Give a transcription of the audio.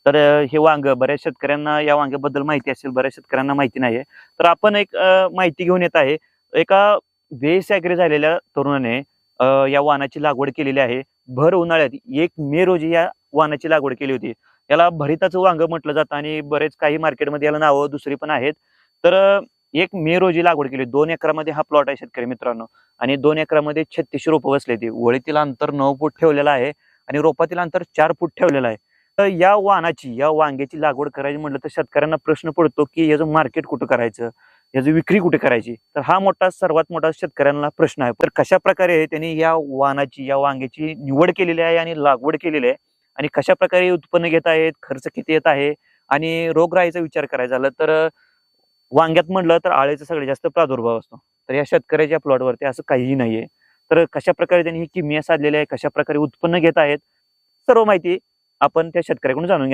तर हे वांग बऱ्याच शेतकऱ्यांना या वांग्याबद्दल माहिती असेल, बऱ्याच शेतकऱ्यांना माहिती नाहीये. तर आपण एक माहिती घेऊन येत आहे. एका वेस ॲग्री झालेल्या तरुणाने या वाणाची लागवड केलेली आहे. भर उन्हाळ्यात 1 मे रोजी या वाणाची लागवड केली होती. याला भरिताचं वांगं म्हटलं जातं आणि बरेच काही मार्केटमध्ये याला नावं दुसरी पण आहेत. तर 1 मे रोजी लागवड केली. 2 एकरामध्ये हा प्लॉट आहे शेतकरी मित्रांनो आणि 2 एकरामध्ये 36 रोपं बसलेली. ओळीतील अंतर 9 फूट ठेवलेलं आहे आणि रोपातील अंतर 4 फूट ठेवलेलं आहे. तर या वांग्याची लागवड करायची म्हटलं तर शेतकऱ्यांना प्रश्न पडतो, की याचं मार्केट कुठं करायचं? याची विक्री कुठे करायची? तर हा सर्वात मोठा शेतकऱ्यांना प्रश्न आहे. तर कशाप्रकारे त्यांनी या वांग्याची निवड केलेली आहे आणि लागवड केलेली आहे आणि कशाप्रकारे उत्पन्न घेत आहेत, खर्च किती येत आहे आणि रोगराईचा विचार करायचा झाला तर वांग्यात म्हटलं तर आळीचा सगळ्यात जास्त प्रादुर्भाव असतो. तर या शेतकऱ्याच्या प्लॉटवरती असं काहीही नाहीये. तर कशाप्रकारे त्यांनी ही किमया साधलेली आहे, कशाप्रकारे उत्पन्न घेत आहेत, सर्व माहिती आपण त्या शेतकऱ्याकडून जाणून